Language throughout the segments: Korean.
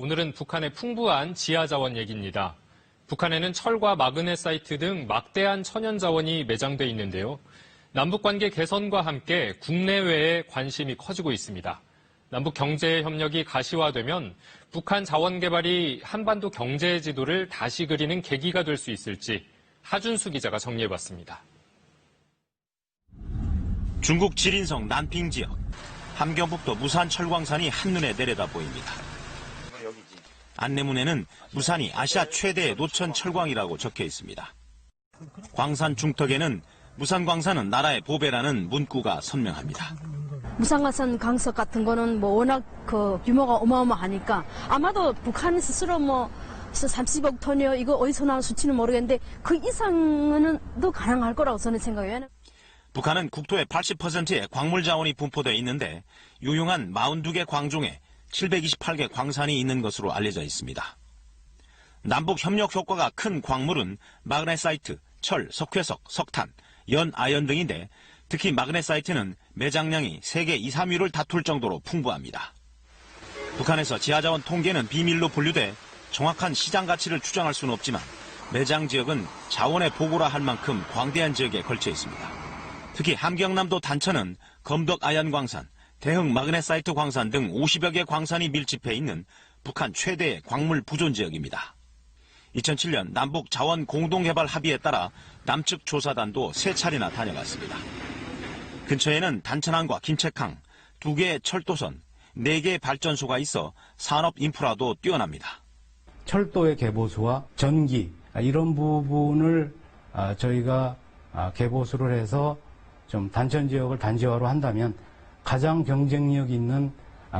오늘은 북한의 풍부한 지하 자원 얘기입니다. 북한에는 철과 마그네사이트 등 막대한 천연 자원이 매장돼 있는데요. 남북 관계 개선과 함께 국내외에 관심이 커지고 있습니다. 남북 경제 협력이 가시화되면 북한 자원 개발이 한반도 경제 지도를 다시 그리는 계기가 될 수 있을지 하준수 기자가 정리해봤습니다. 중국 지린성 난핑 지역, 함경북도 무산 철광산이 한눈에 내려다 보입니다. 안내문에는 무산이 아시아 최대의 노천 철광이라고 적혀 있습니다. 광산 중턱에는 무산광산은 나라의 보배라는 문구가 선명합니다. 무산광산 강석 같은 거는 워낙 규모가 어마어마하니까 아마도 북한 스스로 30억 톤이요 이거 어디서 나온 수치는 모르겠는데 그 이상은 더 가능할 거라고 저는 생각해요. 북한은 국토의 80%의 광물 자원이 분포되어 있는데 유용한 42개 광종에 728개 광산이 있는 것으로 알려져 있습니다. 남북 협력 효과가 큰 광물은 마그네사이트, 철, 석회석, 석탄, 연, 아연 등인데 특히 마그네사이트는 매장량이 세계 2, 3위를 다툴 정도로 풍부합니다. 북한에서 지하자원 통계는 비밀로 분류돼 정확한 시장 가치를 추정할 수는 없지만 매장 지역은 자원의 보고라 할 만큼 광대한 지역에 걸쳐 있습니다. 특히 함경남도 단천은 검덕 아연광산, 대흥 마그네사이트 광산 등 50여 개 광산이 밀집해 있는 북한 최대의 광물 부존 지역입니다. 2007년 남북 자원 공동개발 합의에 따라 남측 조사단도 3차례나 다녀갔습니다. 근처에는 단천항과 김책항, 2개의 철도선, 4개의 발전소가 있어 산업 인프라도 뛰어납니다. 철도의 개보수와 전기 이런 부분을 저희가 개보수를 해서 좀 단천 지역을 단지화로 한다면 가장 경쟁력 있는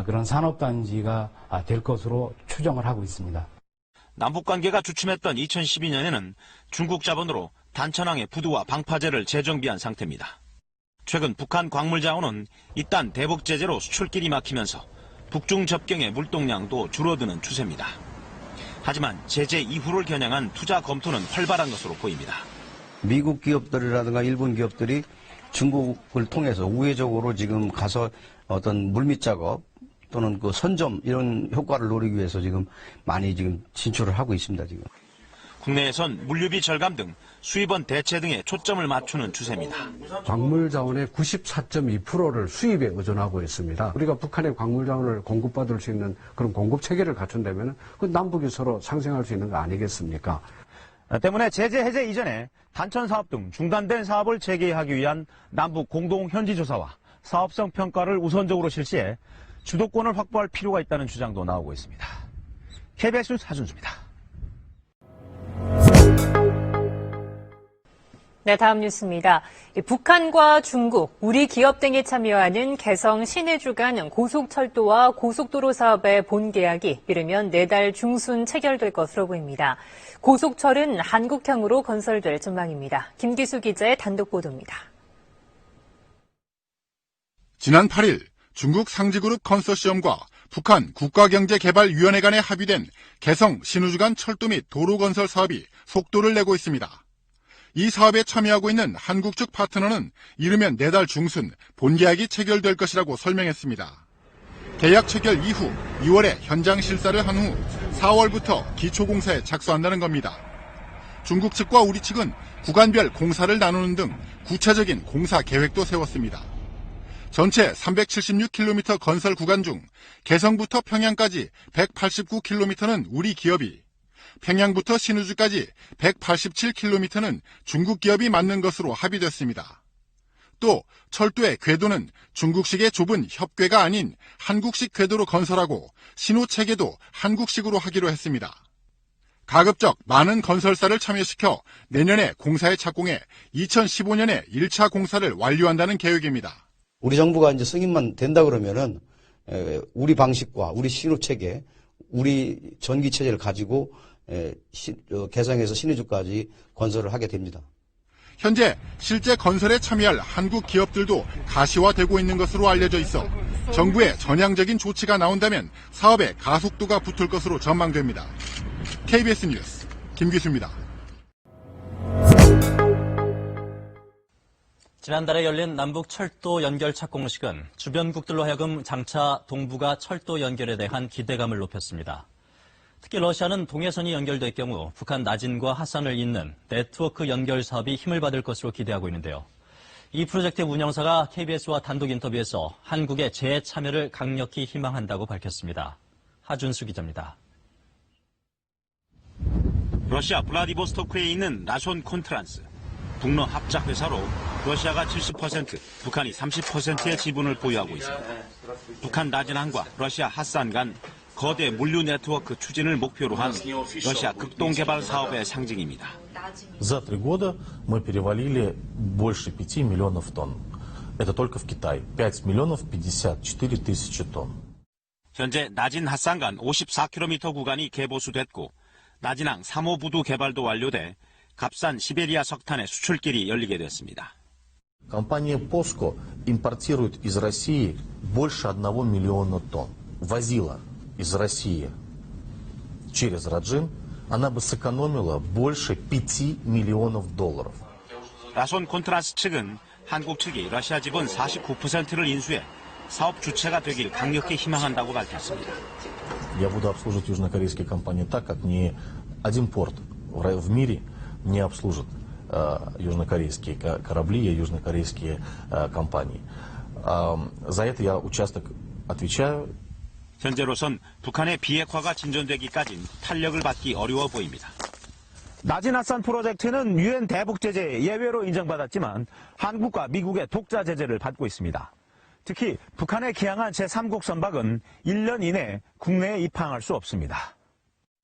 그런 산업단지가 될 것으로 추정을 하고 있습니다. 남북관계가 주춤했던 2012년에는 중국 자본으로 단천항의 부두와 방파제를 재정비한 상태입니다. 최근 북한 광물 자원은 이딴 대북 제재로 수출길이 막히면서 북중 접경의 물동량도 줄어드는 추세입니다. 하지만 제재 이후를 겨냥한 투자 검토는 활발한 것으로 보입니다. 미국 기업들이라든가 일본 기업들이 중국을 통해서 우회적으로 지금 가서 어떤 물밑 작업 또는 그 선점 이런 효과를 노리기 위해서 지금 많이 지금 진출을 하고 있습니다. 지금. 국내에선 물류비 절감 등 수입원 대체 등에 초점을 맞추는 추세입니다. 광물 자원의 94.2%를 수입에 의존하고 있습니다. 우리가 북한의 광물 자원을 공급받을 수 있는 그런 공급 체계를 갖춘다면 그 남북이 서로 상생할 수 있는 거 아니겠습니까? 때문에 제재 해제 이전에 단천 사업 등 중단된 사업을 재개하기 위한 남북 공동 현지 조사와 사업성 평가를 우선적으로 실시해 주도권을 확보할 필요가 있다는 주장도 나오고 있습니다. KBS 뉴스 하준수입니다. 네, 다음 뉴스입니다. 북한과 중국, 우리 기업 등이 참여하는 개성 신해주 간 고속철도와 고속도로 사업의 본계약이 이르면 내달 중순 체결될 것으로 보입니다. 고속철은 한국형으로 건설될 전망입니다. 김기수 기자의 단독 보도입니다. 지난 8일 중국 상지그룹 컨소시엄과 북한 국가경제개발위원회 간에 합의된 개성 신우주 간 철도 및 도로 건설 사업이 속도를 내고 있습니다. 이 사업에 참여하고 있는 한국 측 파트너는 이르면 내달 중순 본계약이 체결될 것이라고 설명했습니다. 계약 체결 이후 2월에 현장 실사를 한 후 4월부터 기초공사에 착수한다는 겁니다. 중국 측과 우리 측은 구간별 공사를 나누는 등 구체적인 공사 계획도 세웠습니다. 전체 376km 건설 구간 중 개성부터 평양까지 189km는 우리 기업이, 평양부터 신우주까지 187km는 중국 기업이 맡는 것으로 합의됐습니다. 또 철도의 궤도는 중국식의 좁은 협궤가 아닌 한국식 궤도로 건설하고 신호체계도 한국식으로 하기로 했습니다. 가급적 많은 건설사를 참여시켜 내년에 공사에 착공해 2015년에 1차 공사를 완료한다는 계획입니다. 우리 정부가 이제 승인만 된다 그러면은 우리 방식과 우리 신호체계, 우리 전기체제를 가지고 개성에서 신의주까지 건설을 하게 됩니다. 현재 실제 건설에 참여할 한국 기업들도 가시화되고 있는 것으로 알려져 있어 정부의 전향적인 조치가 나온다면 사업에 가속도가 붙을 것으로 전망됩니다. KBS 뉴스 김기수입니다. 지난달에 열린 남북 철도 연결 착공식은 주변국들로 하여금 장차 동북아 철도 연결에 대한 기대감을 높였습니다. 특히 러시아는 동해선이 연결될 경우 북한 나진과 핫산을 잇는 네트워크 연결 사업이 힘을 받을 것으로 기대하고 있는데요. 이 프로젝트의 운영사가 KBS와 단독 인터뷰에서 한국의 재참여를 강력히 희망한다고 밝혔습니다. 하준수 기자입니다. 러시아 블라디보스토크에 있는 라손 콘트란스. 북러 합작회사로 러시아가 70%, 북한이 30%의 지분을 보유하고 있습니다. 북한 나진항과 러시아 핫산 간 거대 물류 네트워크 추진을 목표로 한 러시아 극동개발 사업의 상징입니다. За 3 года мы перевалили больше 5 миллионов тонн. Это только в Китае. 5 миллионов 54 тысячи тонн. 현재 나진 핫산 간 54km 구간이 개보수됐고 나진항 3호 부두 개발도 완료돼 값싼 시베리아 석탄의 수출길이 열리게 됐습니다. Компания POSCO импортирует из России больше 1 миллиона тонн. Возила из России через Раджин, она бы сэкономила больше 5 миллионов долларов. 라손 콘트란스 측은 한국 측이 러시아 지분 49%를 인수해 사업 주체가 되길 강력히 희망한다고 밝혔습니다. Я буду обслуживать южнокорейские компании так, как ни один порт в мире не обслужит южнокорейские корабли и южнокорейские компании. За это я участок отвечаю. 현재로선 북한의 비핵화가 진전되기까진 탄력을 받기 어려워 보입니다. 나진 핫산 프로젝트는 유엔 대북 제재 예외로 인정받았지만 한국과 미국의 독자 제재를 받고 있습니다. 특히 북한에 기항한 제3국 선박은 1년 이내 국내에 입항할 수 없습니다.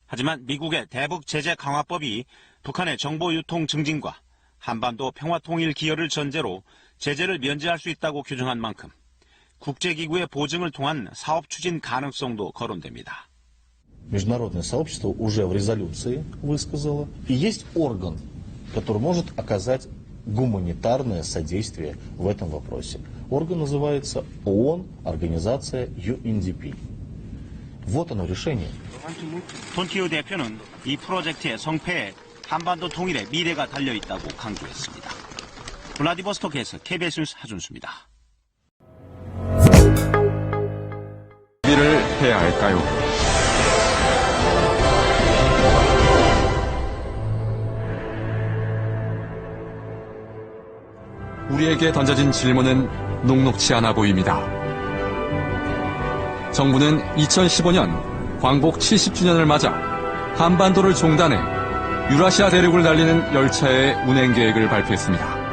하지만 미국의 대북 제재 강화법이 북한의 정보 유통 증진과 한반도 평화 통일 기여를 전제로 제재를 면제할 수 있다고 규정한 만큼 국제기구의 보증을 통한 사업 추진 가능성도 거론됩니다. Международное сообщество уже в резолюции высказало, и есть орган, который может оказать гуманитарное содействие в этом вопросе. Орган называется ООН, организация UNDP. Вот оно решение. 톤키우 대표는 이 프로젝트의 성패에 한반도 통일의 미래가 달려있다고 강조했습니다. 블라디보스토크에서 KBS 뉴스 하준수입니다. 준비를 해야 할까요? 우리에게 던져진 질문은 녹록치 않아 보입니다. 정부는 2015년 광복 70주년을 맞아 한반도를 종단해 유라시아 대륙을 달리는 열차의 운행 계획을 발표했습니다.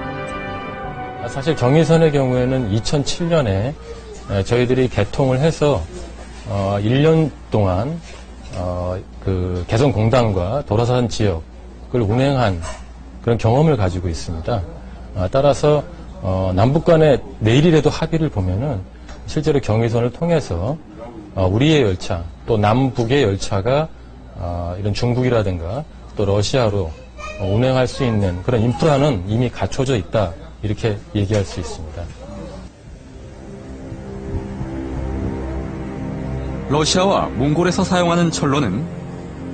사실 경의선의 경우에는 2007년에 저희들이 개통을 해서 1년 동안 그 개성공단과 도라산 지역을 운행한 그런 경험을 가지고 있습니다. 따라서 남북 간의 내일이라도 합의를 보면은 실제로 경의선을 통해서 우리의 열차 또 남북의 열차가 이런 중국이라든가 또 러시아로 운행할 수 있는 그런 인프라는 이미 갖춰져 있다 이렇게 얘기할 수 있습니다. 러시아와 몽골에서 사용하는 철로는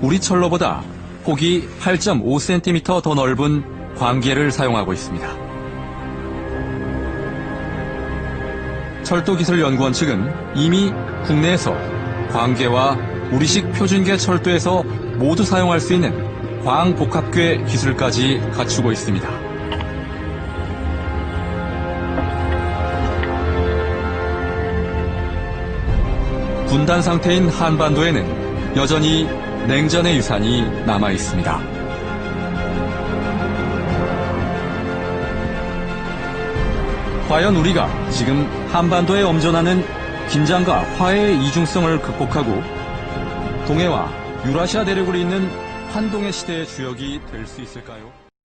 우리 철로보다 폭이 8.5cm 더 넓은 광계를 사용하고 있습니다. 철도기술연구원 측은 이미 국내에서 광계와 우리식 표준계 철도에서 모두 사용할 수 있는 광복합괴 기술까지 갖추고 있습니다. 분단 상태인 한반도에는 여전히 냉전의 유산이 남아 있습니다. 과연 우리가 지금 한반도에 엄존하는 긴장과 화해의 이중성을 극복하고 동해와 유라시아 대륙을 잇는 환동의 시대의 주역이 될 수 있을까요?